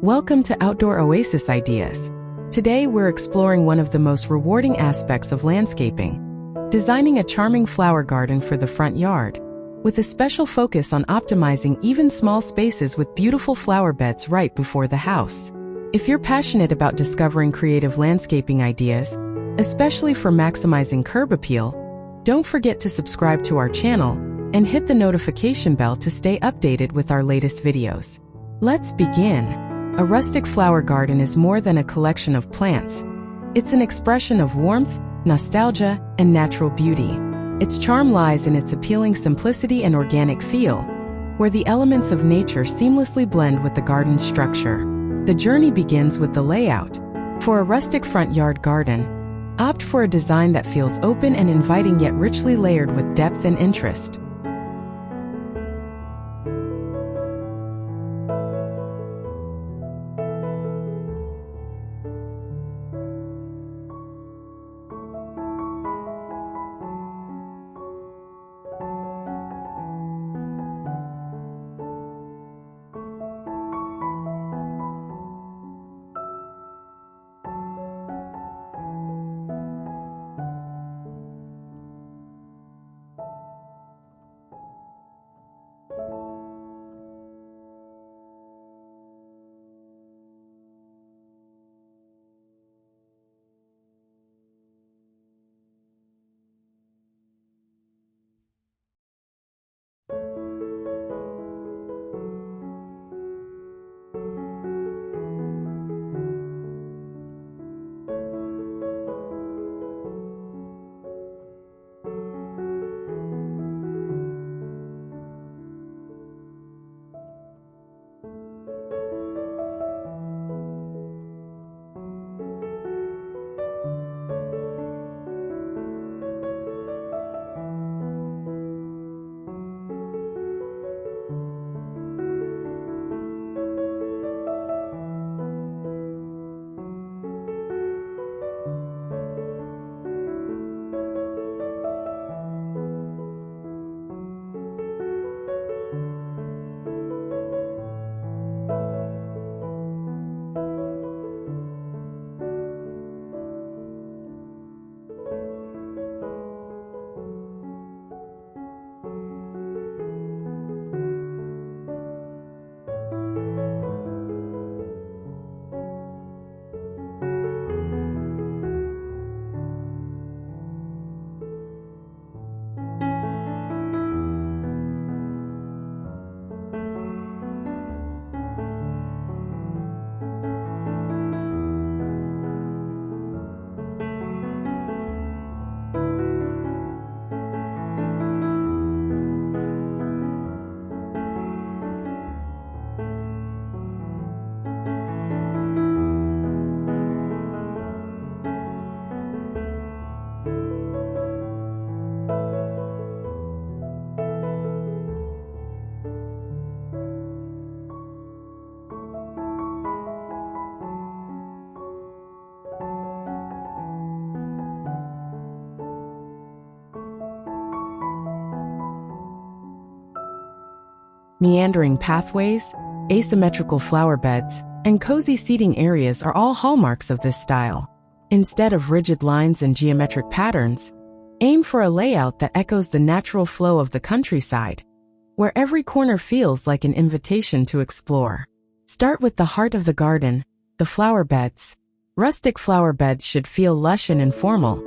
Welcome to Outdoor Oasis Ideas. Today we're exploring one of the most rewarding aspects of landscaping, designing a charming flower garden for the front yard, with a special focus on optimizing even small spaces with beautiful flower beds right before the house. If you're passionate about discovering creative landscaping ideas, especially for maximizing curb appeal, don't forget to subscribe to our channel and hit the notification bell to stay updated with our latest videos. Let's begin. A rustic flower garden is more than a collection of plants. It's an expression of warmth, nostalgia, and natural beauty. Its charm lies in its appealing simplicity and organic feel, where the elements of nature seamlessly blend with the garden's structure. The journey begins with the layout. For a rustic front yard garden, opt for a design that feels open and inviting yet richly layered with depth and interest. Meandering pathways, asymmetrical flower beds, and cozy seating areas are all hallmarks of this style. Instead of rigid lines and geometric patterns, aim for a layout that echoes the natural flow of the countryside, where every corner feels like an invitation to explore. Start with the heart of the garden, the flower beds. Rustic flower beds should feel lush and informal,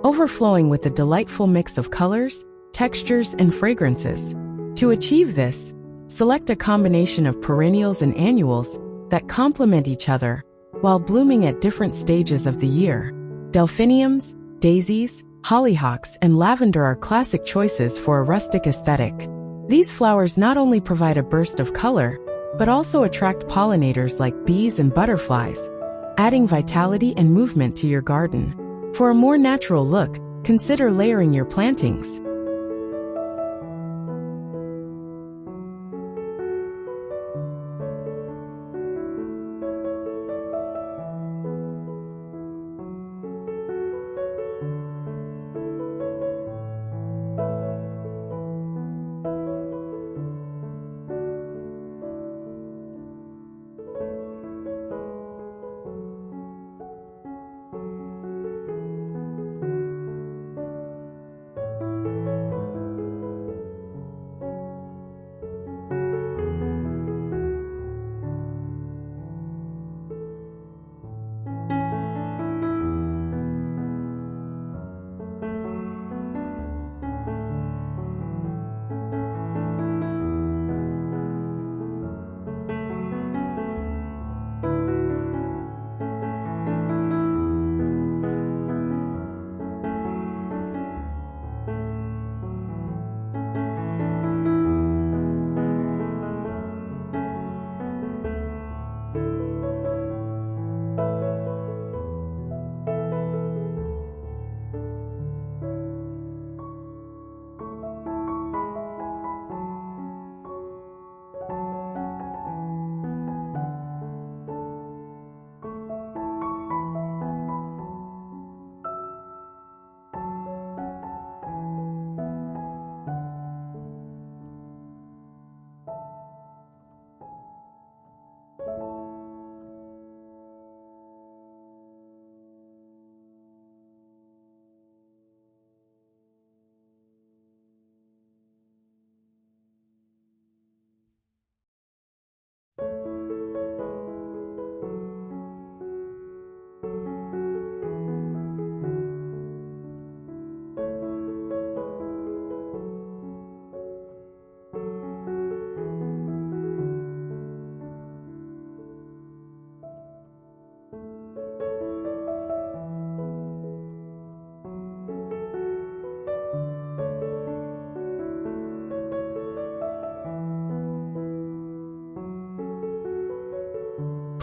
overflowing with a delightful mix of colors, textures, and fragrances. To achieve this, select a combination of perennials and annuals that complement each other while blooming at different stages of the year. Delphiniums, daisies, hollyhocks, and lavender are classic choices for a rustic aesthetic. These flowers not only provide a burst of color, but also attract pollinators like bees and butterflies, adding vitality and movement to your garden. For a more natural look, consider layering your plantings.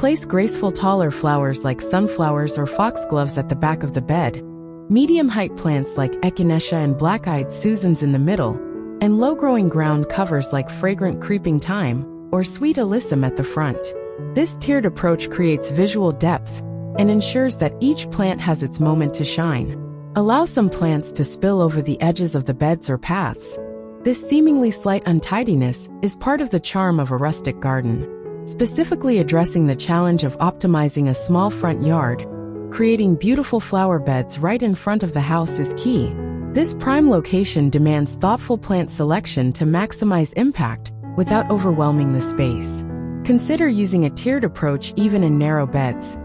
Place graceful taller flowers like sunflowers or foxgloves at the back of the bed, medium-height plants like echinacea and black-eyed Susans in the middle, and low-growing ground covers like fragrant creeping thyme or sweet alyssum at the front. This tiered approach creates visual depth and ensures that each plant has its moment to shine. Allow some plants to spill over the edges of the beds or paths. This seemingly slight untidiness is part of the charm of a rustic garden. Specifically addressing the challenge of optimizing a small front yard, creating beautiful flower beds right in front of the house is key. This prime location demands thoughtful plant selection to maximize impact without overwhelming the space. Consider using a tiered approach even in narrow beds.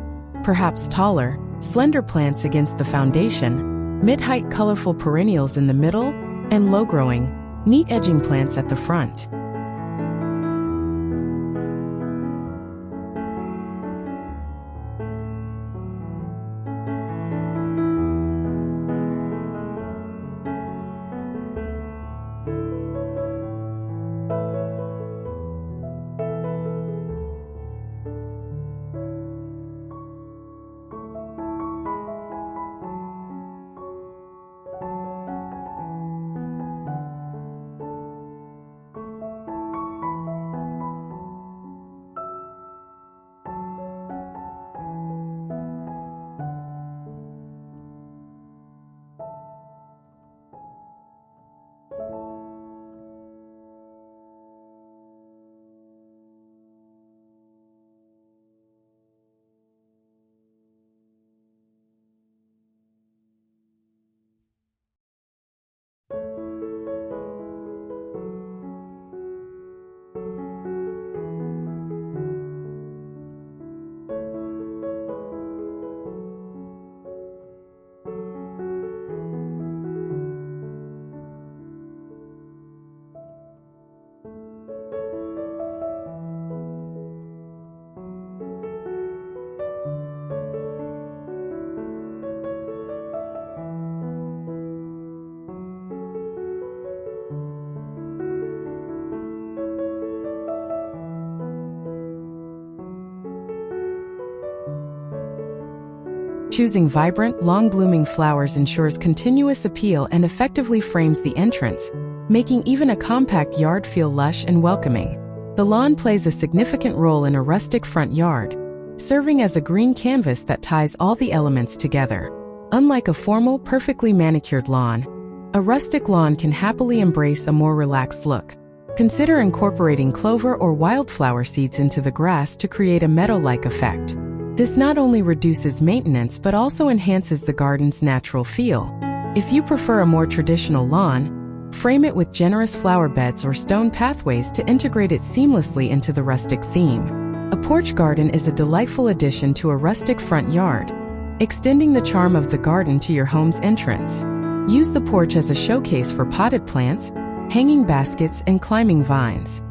Perhaps taller, slender plants against the foundation, mid-height colorful perennials in the middle, and low-growing, neat edging plants at the front. Choosing vibrant, long-blooming flowers ensures continuous appeal and effectively frames the entrance, making even a compact yard feel lush and welcoming. The lawn plays a significant role in a rustic front yard, serving as a green canvas that ties all the elements together. Unlike a formal, perfectly manicured lawn, a rustic lawn can happily embrace a more relaxed look. Consider incorporating clover or wildflower seeds into the grass to create a meadow-like effect. This not only reduces maintenance but also enhances the garden's natural feel. If you prefer a more traditional lawn, frame it with generous flower beds or stone pathways to integrate it seamlessly into the rustic theme. A porch garden is a delightful addition to a rustic front yard, extending the charm of the garden to your home's entrance. Use the porch as a showcase for potted plants, hanging baskets, and climbing vines.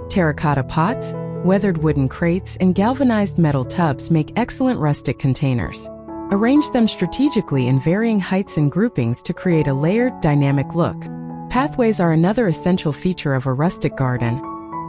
Terracotta pots, weathered wooden crates, and galvanized metal tubs make excellent rustic containers. Arrange them strategically in varying heights and groupings to create a layered, dynamic look. Pathways are another essential feature of a rustic garden,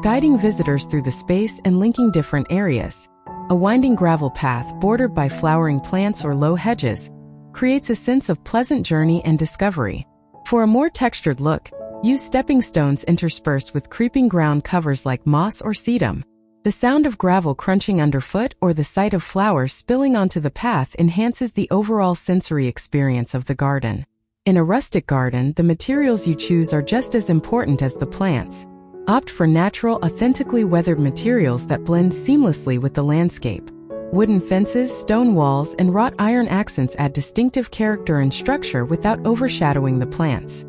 guiding visitors through the space and linking different areas. A winding gravel path bordered by flowering plants or low hedges creates a sense of pleasant journey and discovery. For a more textured look, use stepping stones interspersed with creeping ground covers like moss or sedum. The sound of gravel crunching underfoot or the sight of flowers spilling onto the path enhances the overall sensory experience of the garden. In a rustic garden, the materials you choose are just as important as the plants. Opt for natural, authentically weathered materials that blend seamlessly with the landscape. Wooden fences, stone walls, and wrought iron accents add distinctive character and structure without overshadowing the plants.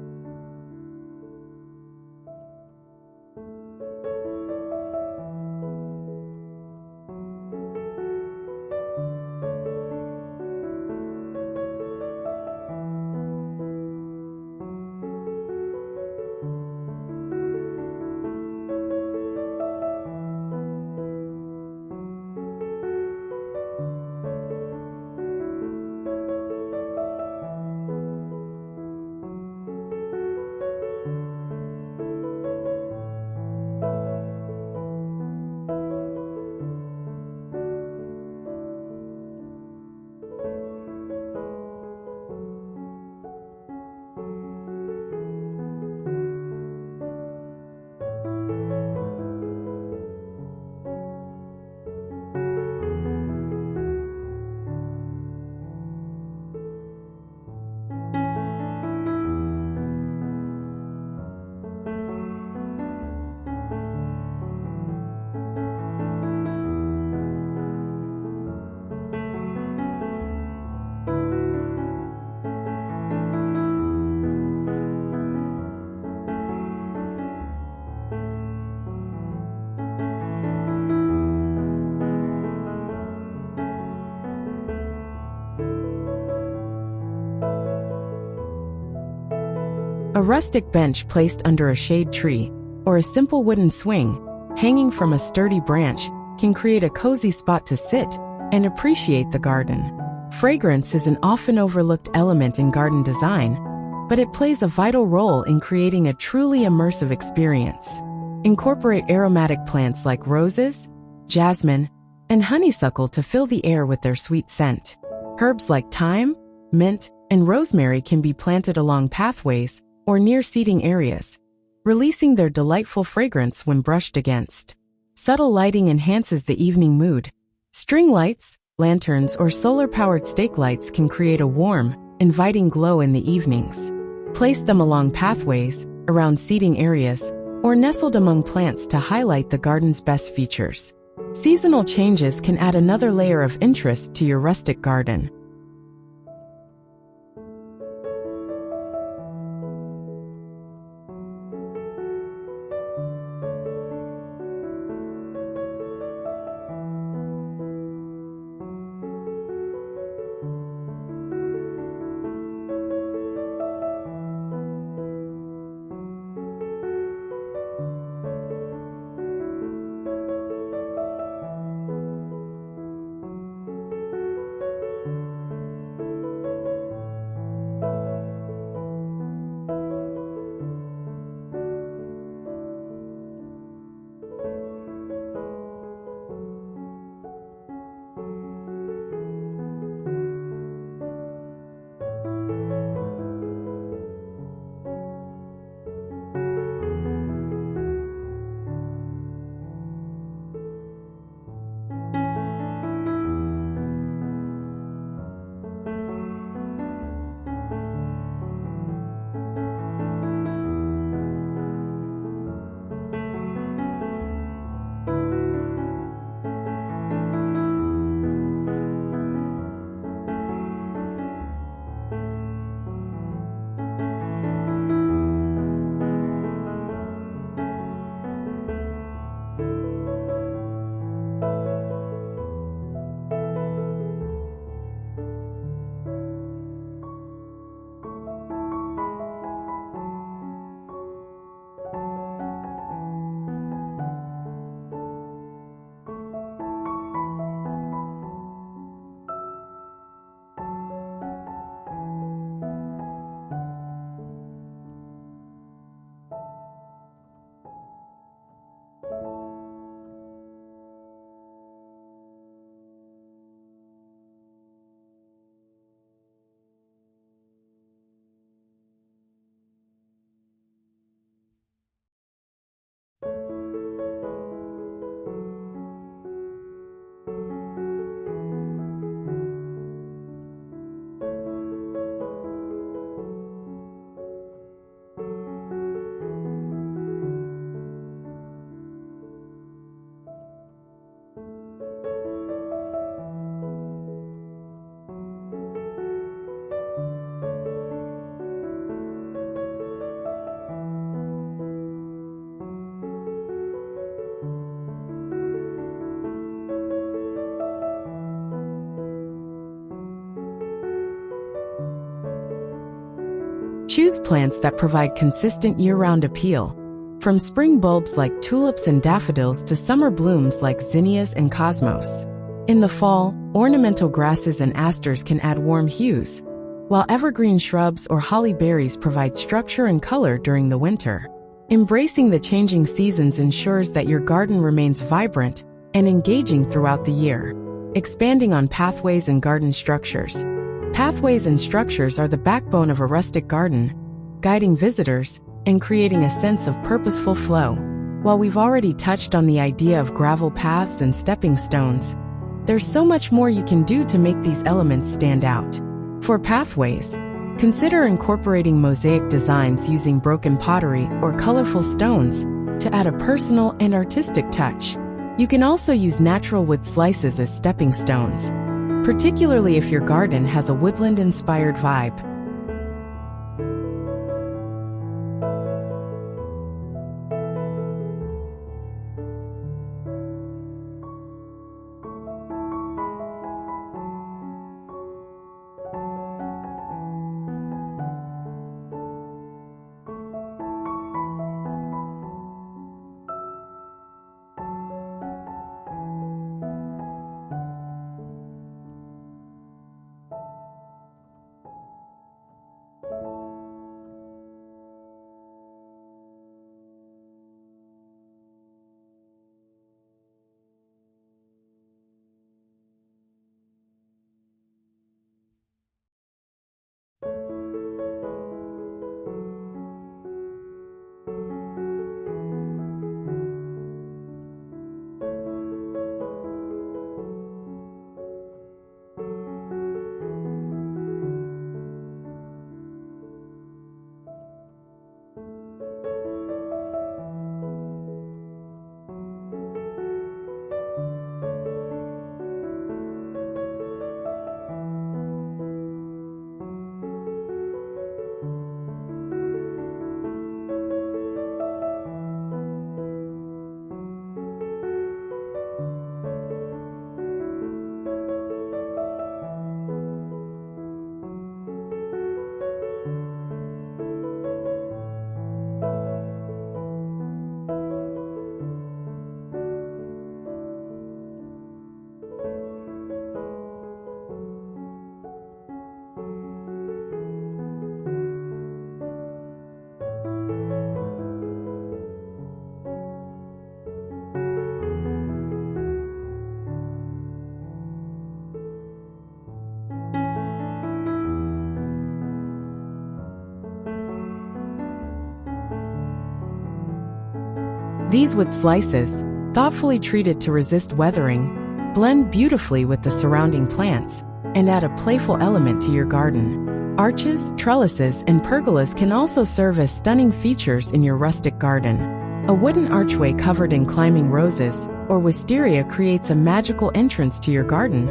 A rustic bench placed under a shade tree, or a simple wooden swing, hanging from a sturdy branch, can create a cozy spot to sit and appreciate the garden. Fragrance is an often overlooked element in garden design, but it plays a vital role in creating a truly immersive experience. Incorporate aromatic plants like roses, jasmine, and honeysuckle to fill the air with their sweet scent. Herbs like thyme, mint, and rosemary can be planted along pathways or near seating areas, releasing their delightful fragrance when brushed against. Subtle lighting enhances the evening mood. String lights, lanterns, or solar-powered stake lights can create a warm, inviting glow in the evenings. Place them along pathways, around seating areas, or nestled among plants to highlight the garden's best features. Seasonal changes can add another layer of interest to your rustic garden. Choose plants that provide consistent year-round appeal, from spring bulbs like tulips and daffodils to summer blooms like zinnias and cosmos. In the fall, ornamental grasses and asters can add warm hues, while evergreen shrubs or holly berries provide structure and color during the winter. Embracing the changing seasons ensures that your garden remains vibrant and engaging throughout the year. Expanding on pathways and garden structures. Pathways and structures are the backbone of a rustic garden, guiding visitors and creating a sense of purposeful flow. While we've already touched on the idea of gravel paths and stepping stones, there's so much more you can do to make these elements stand out. For pathways, consider incorporating mosaic designs using broken pottery or colorful stones to add a personal and artistic touch. You can also use natural wood slices as stepping stones, particularly if your garden has a woodland-inspired vibe. These wood slices, thoughtfully treated to resist weathering, blend beautifully with the surrounding plants and add a playful element to your garden. Arches, trellises, and pergolas can also serve as stunning features in your rustic garden. A wooden archway covered in climbing roses or wisteria creates a magical entrance to your garden,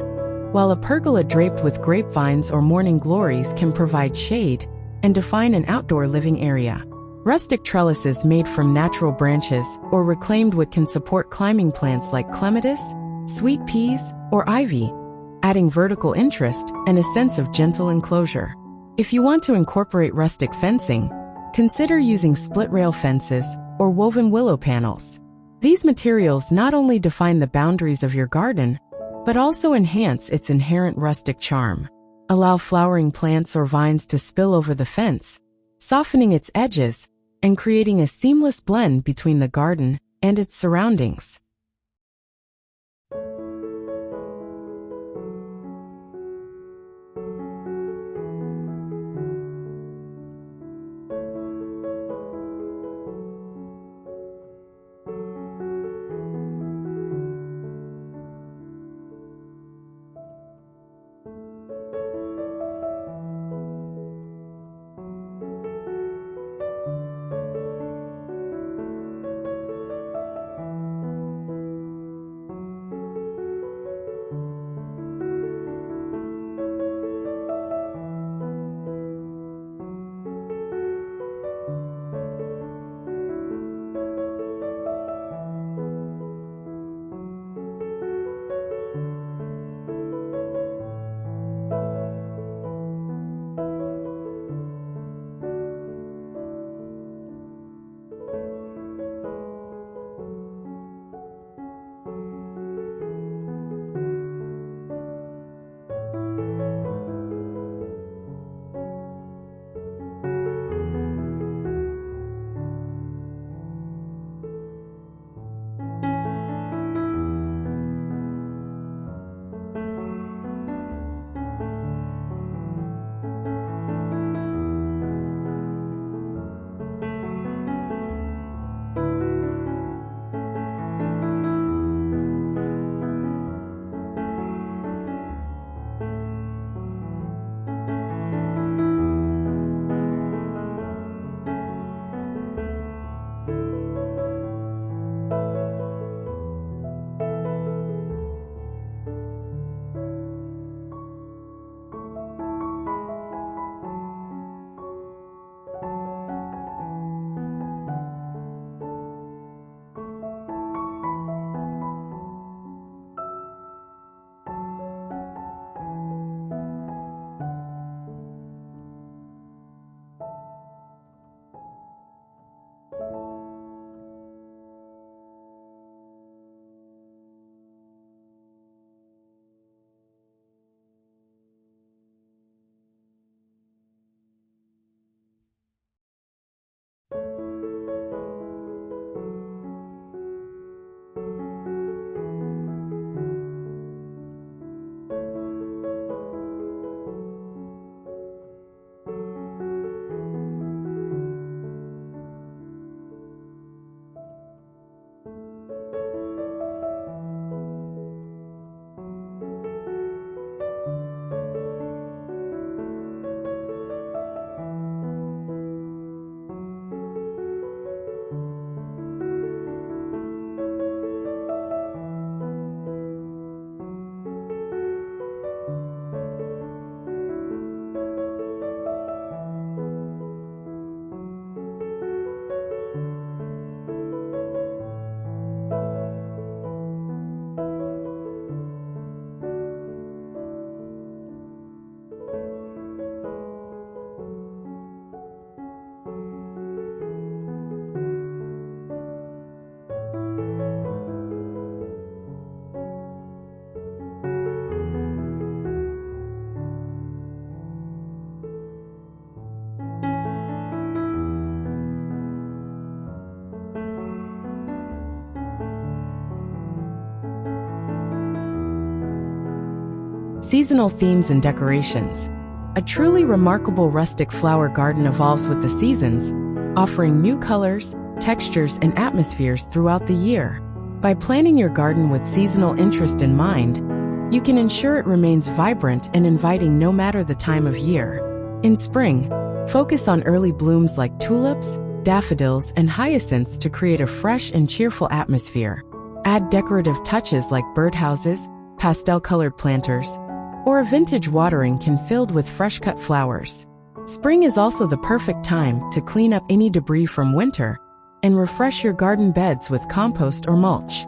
while a pergola draped with grapevines or morning glories can provide shade and define an outdoor living area. Rustic trellises made from natural branches or reclaimed wood can support climbing plants like clematis, sweet peas, or ivy, adding vertical interest and a sense of gentle enclosure. If you want to incorporate rustic fencing, consider using split-rail fences or woven willow panels. These materials not only define the boundaries of your garden, but also enhance its inherent rustic charm. Allow flowering plants or vines to spill over the fence, softening its edges and creating a seamless blend between the garden and its surroundings. Seasonal themes and decorations. A truly remarkable rustic flower garden evolves with the seasons, offering new colors, textures, and atmospheres throughout the year. By planning your garden with seasonal interest in mind, you can ensure it remains vibrant and inviting no matter the time of year. In spring, focus on early blooms like tulips, daffodils, and hyacinths to create a fresh and cheerful atmosphere. Add decorative touches like birdhouses, pastel-colored planters, or a vintage watering can filled with fresh-cut flowers. Spring is also the perfect time to clean up any debris from winter and refresh your garden beds with compost or mulch.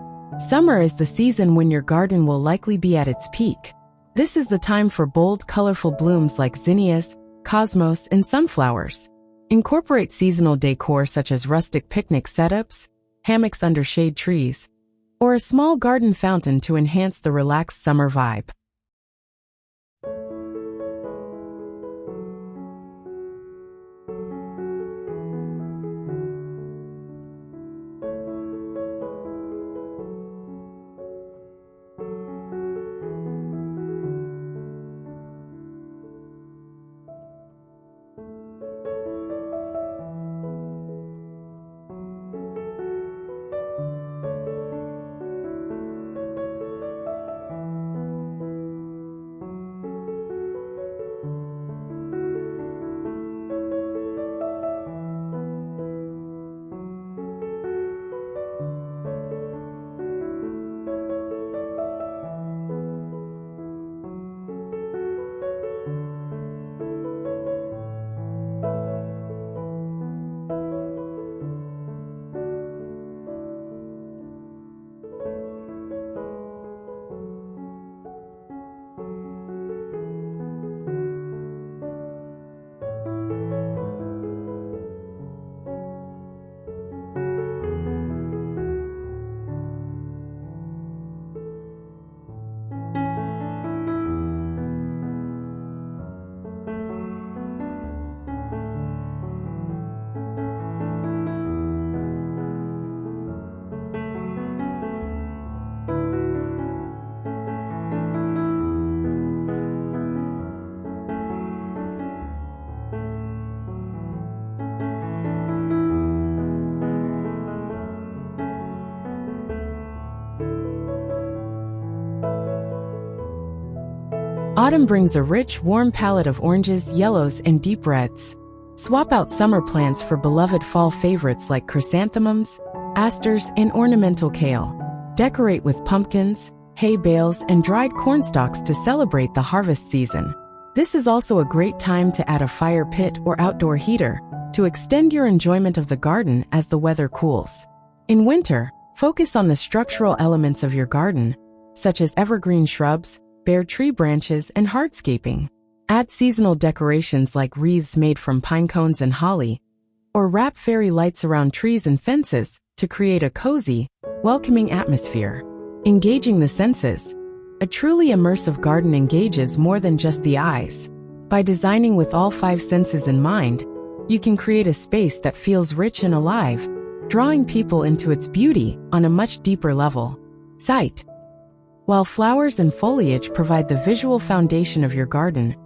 Summer is the season when your garden will likely be at its peak. This is the time for bold, colorful blooms like zinnias, cosmos, and sunflowers. Incorporate seasonal decor such as rustic picnic setups, hammocks under shade trees, or a small garden fountain to enhance the relaxed summer vibe. Autumn brings a rich, warm palette of oranges, yellows, and deep reds. Swap out summer plants for beloved fall favorites like chrysanthemums, asters, and ornamental kale. Decorate with pumpkins, hay bales, and dried corn stalks to celebrate the harvest season. This is also a great time to add a fire pit or outdoor heater to extend your enjoyment of the garden as the weather cools. In winter, focus on the structural elements of your garden, such as evergreen shrubs, bare tree branches, and hardscaping. Add seasonal decorations like wreaths made from pine cones and holly, or wrap fairy lights around trees and fences to create a cozy, welcoming atmosphere. Engaging the senses. A truly immersive garden engages more than just the eyes. By designing with all 5 senses in mind, you can create a space that feels rich and alive, drawing people into its beauty on a much deeper level. Sight. While flowers and foliage provide the visual foundation of your garden,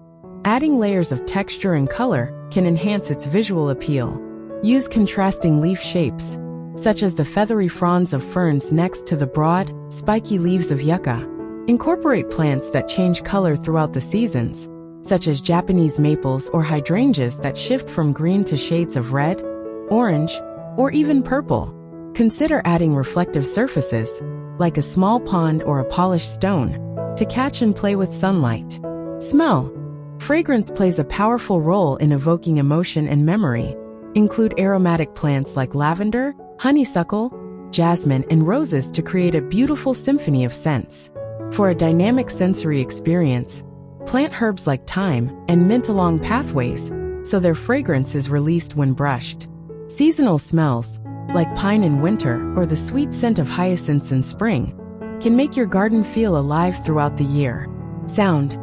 adding layers of texture and color can enhance its visual appeal. Use contrasting leaf shapes, such as the feathery fronds of ferns next to the broad, spiky leaves of yucca. Incorporate plants that change color throughout the seasons, such as Japanese maples or hydrangeas that shift from green to shades of red, orange, or even purple. Consider adding reflective surfaces, like a small pond or a polished stone, to catch and play with sunlight. Smell. Fragrance plays a powerful role in evoking emotion and memory. Include aromatic plants like lavender, honeysuckle, jasmine, and roses to create a beautiful symphony of scents. For a dynamic sensory experience, plant herbs like thyme and mint along pathways, so their fragrance is released when brushed. Seasonal smells, like pine in winter or the sweet scent of hyacinths in spring, can make your garden feel alive throughout the year. Sound.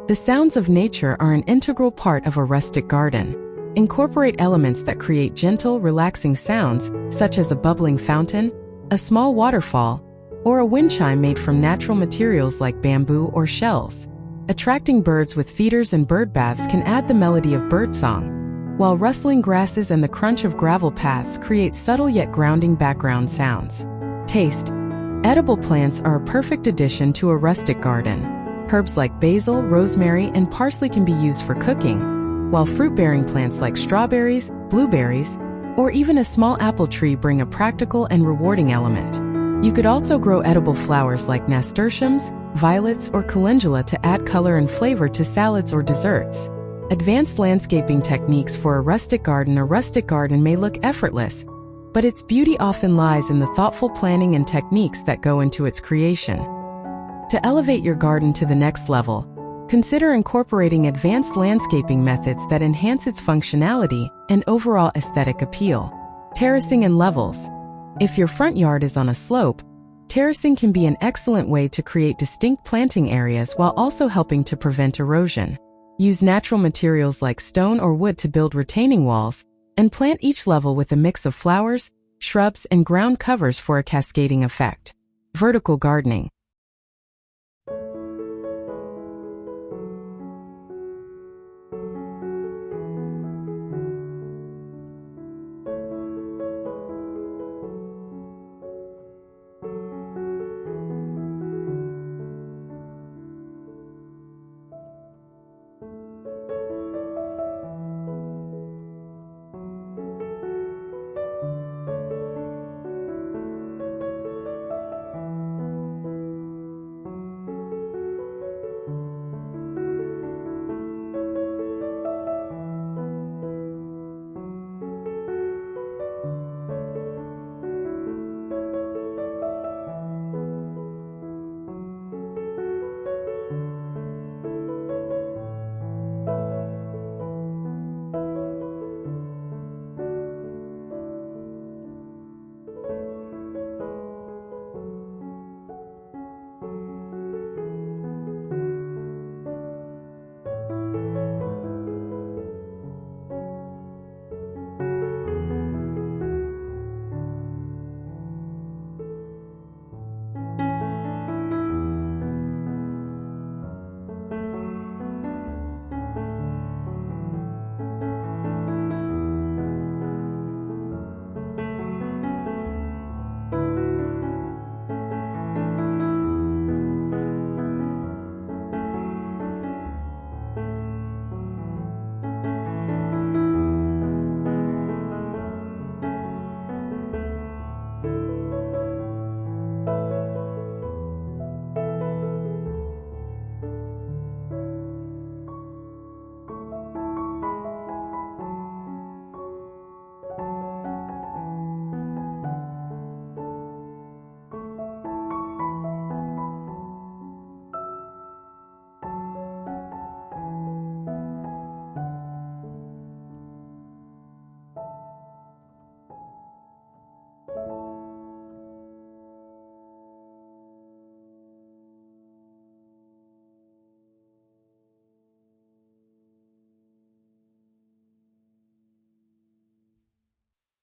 The sounds of nature are an integral part of a rustic garden. Incorporate elements that create gentle, relaxing sounds, such as a bubbling fountain, a small waterfall, or a wind chime made from natural materials like bamboo or shells. Attracting birds with feeders and bird baths can add the melody of birdsong, while rustling grasses and the crunch of gravel paths create subtle yet grounding background sounds. Taste. Edible plants are a perfect addition to a rustic garden. Herbs like basil, rosemary, and parsley can be used for cooking, while fruit-bearing plants like strawberries, blueberries, or even a small apple tree bring a practical and rewarding element. You could also grow edible flowers like nasturtiums, violets, or calendula to add color and flavor to salads or desserts. Advanced landscaping techniques for a rustic garden. A rustic garden may look effortless, but its beauty often lies in the thoughtful planning and techniques that go into its creation. To elevate your garden to the next level, consider incorporating advanced landscaping methods that enhance its functionality and overall aesthetic appeal. Terracing and levels. If your front yard is on a slope, terracing can be an excellent way to create distinct planting areas while also helping to prevent erosion. Use natural materials like stone or wood to build retaining walls, and plant each level with a mix of flowers, shrubs, and ground covers for a cascading effect. Vertical gardening.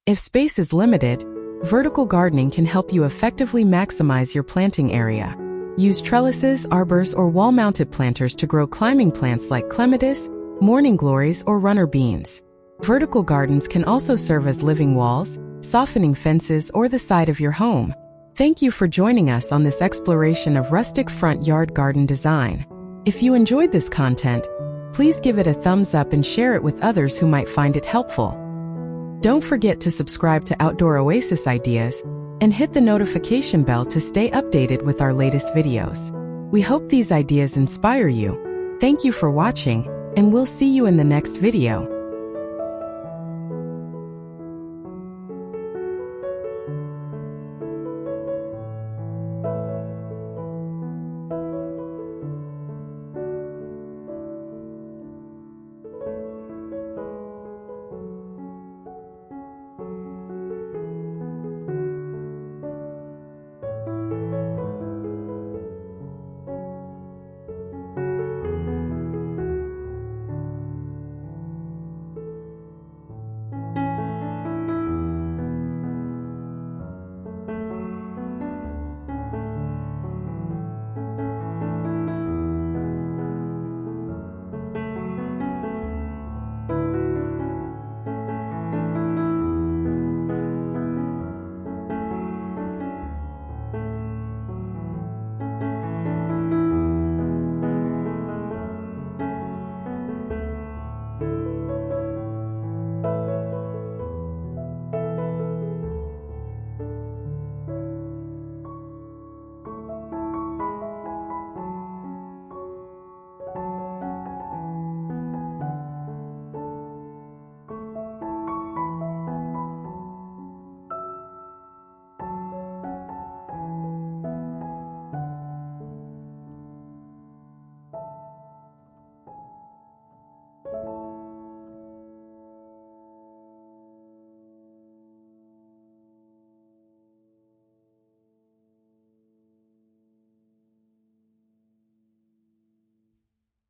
If space is limited, vertical gardening can help you effectively maximize your planting area. Use trellises, arbors, or wall-mounted planters to grow climbing plants like clematis, morning glories, or runner beans. Vertical gardens can also serve as living walls, softening fences, or the side of your home. Thank you for joining us on this exploration of rustic front yard garden design. If you enjoyed this content, please give it a thumbs up and share it with others who might find it helpful. Don't forget to subscribe to Outdoor Oasis Ideas and hit the notification bell to stay updated with our latest videos. We hope these ideas inspire you. Thank you for watching, and we'll see you in the next video.